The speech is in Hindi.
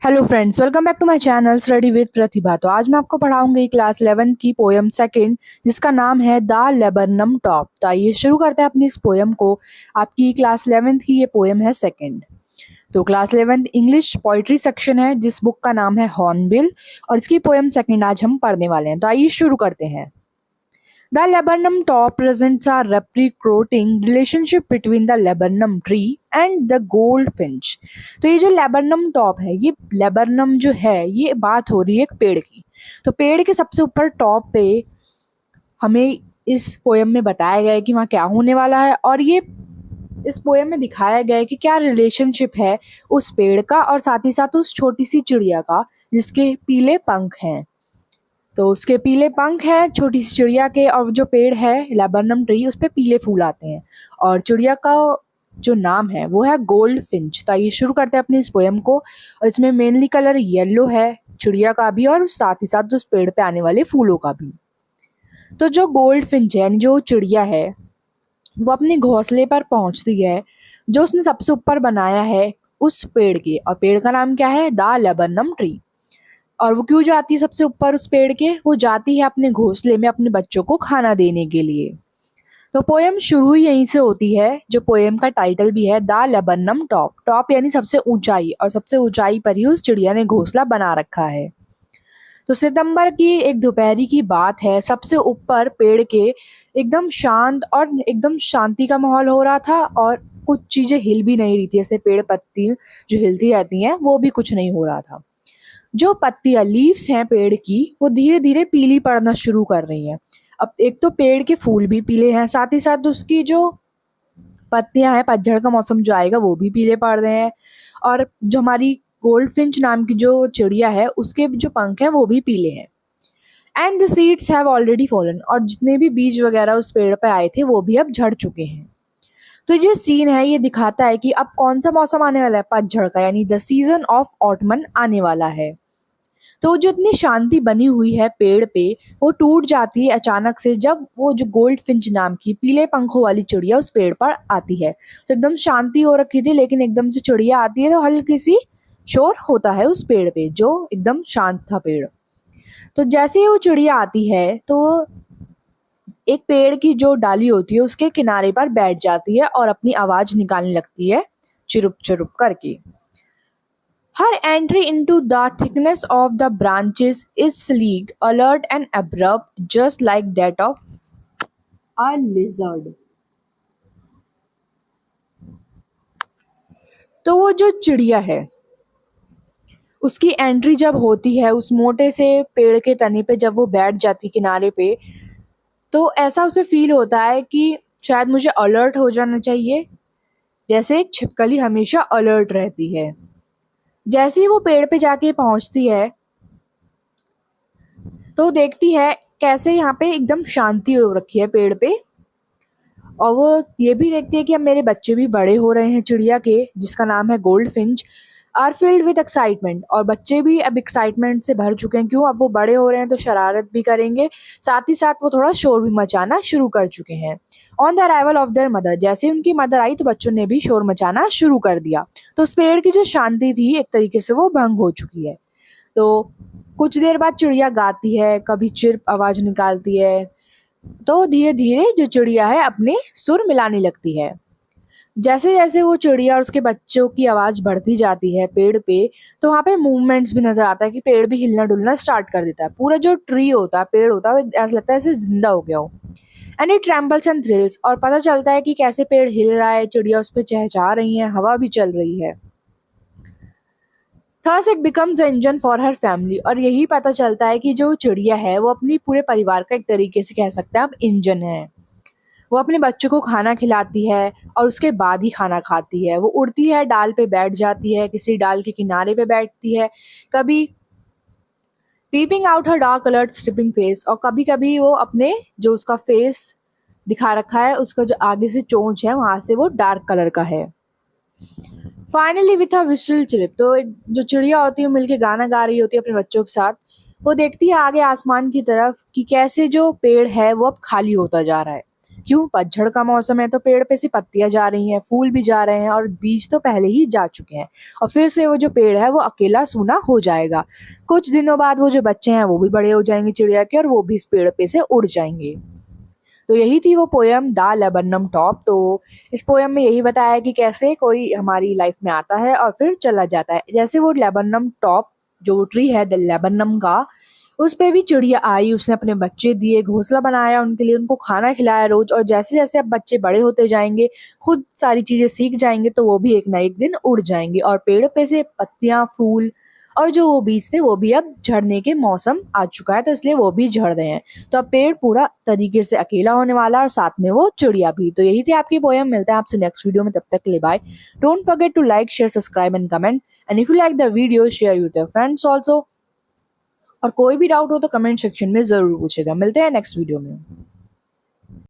Hello friends, welcome back to my channel study with Pratibha. तो आज मैं आपको पढ़ाऊंगी क्लास 11 की पोयम सेकंड, जिसका नाम है द लेबरनम टॉप। तो आइए शुरू करते हैं अपनी इस पोयम को। आपकी क्लास 11th की ये पोयम है सेकंड। तो class 11th English poetry section है, जिस बुक का नाम है हॉर्नबिल, और इसकी पोयम सेकंड आज हम पढ़ने वाले हैं। तो आइए शुरू करते हैं। The laburnum top presents a reciprocating relationship between the laburnum tree and the goldfinch। तो ये जो laburnum top है, ये laburnum जो है, ये बात हो रही है एक पेड़ की। तो पेड़ के सबसे ऊपर टॉप पे हमें इस पोयम में बताया गया है कि वहाँ क्या होने वाला है, और ये इस पोयम में दिखाया गया है कि क्या रिलेशनशिप है उस पेड़ का और साथ ही साथ उस छोटी सी चिड़िया का जिसके पीले पंख हैं। तो उसके पीले पंख हैं छोटी सी चिड़िया के, और जो पेड़ है लेबरनम ट्री, उस पे पीले फूल आते हैं, और चिड़िया का जो नाम है वो है गोल्ड फिंच। तो आइए शुरू करते हैं अपनी इस पोयम को। और इसमें मेनली कलर येलो है, चिड़िया का भी और साथ ही साथ उस पेड़ पे आने वाले फूलों का भी। तो जो गोल्ड फिंच है यानी जो चिड़िया है, वो अपने घोंसले पर पहुंचती है जो उसने सबसे ऊपर बनाया है उस पेड़ के, और पेड़ का नाम क्या है? The laburnum tree. और वो क्यों जाती है सबसे ऊपर उस पेड़ के? वो जाती है अपने घोंसले में अपने बच्चों को खाना देने के लिए। तो पोयम शुरू ही यहीं से होती है, जो पोयम का टाइटल भी है द लेबरनम टॉप। टॉप यानी सबसे ऊंचाई, और सबसे ऊंचाई पर ही उस चिड़िया ने घोंसला बना रखा है। तो सितंबर की एक दोपहरी की बात है, सबसे ऊपर पेड़ के एकदम शांत और एकदम शांति का माहौल हो रहा था, और कुछ चीजें हिल भी नहीं रही थी। ऐसे पेड़ पत्ती जो हिलती रहती हैं वो भी कुछ नहीं हो रहा था। जो पत्तियां लीव्स हैं पेड़ की, वो धीरे धीरे पीली पड़ना शुरू कर रही हैं। अब एक तो पेड़ के फूल भी पीले हैं, साथ ही साथ उसकी जो पत्तियां हैं, पतझड़ का मौसम जो आएगा वो भी पीले पड़ रहे हैं। और जो हमारी गोल्ड फिंच नाम की जो चिड़िया है, उसके जो पंख हैं वो भी पीले हैं। And the seeds have already fallen, और जितने भी बीज वगैरह उस पेड़ पे आए थे वो भी अब झड़ चुके हैं। तो ये सीन है, ये दिखाता है कि अब कौन सा मौसम आने वाला है? पतझड़ का, यानी द सीजन ऑफ ऑटमन आने वाला है। तो जो इतनी शांति बनी हुई है पेड़ पे, वो टूट जाती है अचानक से जब वो जो गोल्ड फिंच नाम की पीले पंखों वाली चिड़िया उस पेड़ पर आती है। तो एकदम शांति हो रखी थी, लेकिन एकदम से चिड़िया आती है तो हल्की सी शोर होता है उस पेड़ पे, जो एकदम शांत था पेड़। तो जैसे ही वो चिड़िया आती है तो एक पेड़ की जो डाली होती है उसके किनारे पर बैठ जाती है और अपनी आवाज निकालने लगती है, चिरुप चिरुप करके। Her entry into the thickness of the branches is sleek, alert and abrupt, just like that of a lizard। तो वो जो चिड़िया है, उसकी एंट्री जब होती है उस मोटे से पेड़ के तने पे, जब वो बैठ जाती किनारे पे, तो ऐसा उसे फील होता है कि शायद मुझे अलर्ट हो जाना चाहिए, जैसे एक छिपकली हमेशा अलर्ट रहती है। जैसे ही वो पेड़ पे जाके पहुंचती है तो देखती है कैसे यहाँ पे एकदम शांति हो रखी है पेड़ पे, और वो ये भी देखती है कि अब मेरे बच्चे भी बड़े हो रहे हैं चिड़िया के, जिसका नाम है goldfinch, are filled with excitement. और बच्चे भी अब एक्साइटमेंट से भर चुके हैं, क्यों? अब वो बड़े हो रहे हैं तो शरारत भी करेंगे, साथ ही साथ वो थोड़ा शोर भी मचाना शुरू कर चुके हैं। On the arrival of their mother, जैसे उनकी मदर आई तो बच्चों ने भी शोर मचाना शुरू कर दिया। तो उस पेड़ की जो शांति थी एक तरीके से वो भंग हो चुकी है। तो कुछ देर बाद चिड़िया गाती है, कभी चिर्प आवाज निकालती है, तो धीरे धीरे जो चिड़िया है अपने सुर मिलाने लगती है। जैसे जैसे वो चिड़िया और उसके बच्चों की आवाज बढ़ती जाती है पेड़ पे, तो वहाँ पे मूवमेंट्स भी नजर आता है कि पेड़ भी हिलना डुलना स्टार्ट कर देता है। पूरा जो ट्री होता है, पेड़ होता है, ऐसा लगता है ऐसे जिंदा हो गया हो। एंड इट ट्रैम्बल्स एंड थ्रिल्स, और पता चलता है कि कैसे पेड़ हिल रहा है, चिड़िया उस पर चहचहा रही है, हवा भी चल रही है। Thus it becomes the engine for her family, और यही पता चलता है कि जो चिड़िया है वो अपनी पूरे परिवार का एक तरीके से कह सकते हैं आप इंजन है। वो अपने बच्चों को खाना खिलाती है और उसके बाद ही खाना खाती है। वो उड़ती है, डाल पे बैठ जाती है, किसी डाल के किनारे पे बैठती है, कभी पीपिंग आउट हर डार्क कलर्ड स्ट्रिपिंग फेस, और कभी कभी वो अपने जो उसका फेस दिखा रखा है, उसका जो आगे से चोंच है वहां से वो डार्क कलर का है। Finally with a we shall chip, तो जो चिड़िया होती है मिलके गाना गा रही होती है अपने बच्चों के साथ। वो देखती है आगे आसमान की तरफ कि कैसे जो पेड़ है वो अब खाली होता जा रहा है, क्यों? पतझड़ का मौसम है तो पेड़ पे से पत्तियां जा रही हैं, फूल भी जा रहे हैं और बीज तो पहले ही जा चुके हैं और फिर से वो जो पेड़ है वो अकेला सूना हो जाएगा। कुछ दिनों बाद वो जो बच्चे हैं वो भी बड़े हो जाएंगे चिड़िया के और वो भी इस पेड़ पे से उड़ जाएंगे। तो यही थी वो पोयम द लेबनम टॉप। तो इस पोयम में यही बताया कि कैसे कोई हमारी लाइफ में आता है और फिर चला जाता है। जैसे वो लेबनम टॉप जो ट्री है द लेबनम का, उस पे भी चिड़िया आई, उसने अपने बच्चे दिए, घोंसला बनाया उनके लिए, उनको खाना खिलाया रोज। और जैसे जैसे अब बच्चे बड़े होते जाएंगे, खुद सारी चीजें सीख जाएंगे, तो वो भी एक ना एक दिन उड़ जाएंगे और पेड़ पे से पत्तियां, फूल और जो वो बीज थे वो भी अब झड़ने के मौसम आ चुका है, तो इसलिए वो भी झड़ रहे हैं। तो अब पेड़ पूरा तरीके से अकेला होने वाला है और साथ में वो चिड़िया भी। तो यही थी आपकी पोयम। मिलते हैं आपसे नेक्स्ट वीडियो में, तब तक के लिए bye. Don't forget to like, share, subscribe and comment, and if you like the video share with your friends also. और कोई भी डाउट हो तो कमेंट सेक्शन में जरूर पूछेगा। मिलते हैं नेक्स्ट वीडियो में।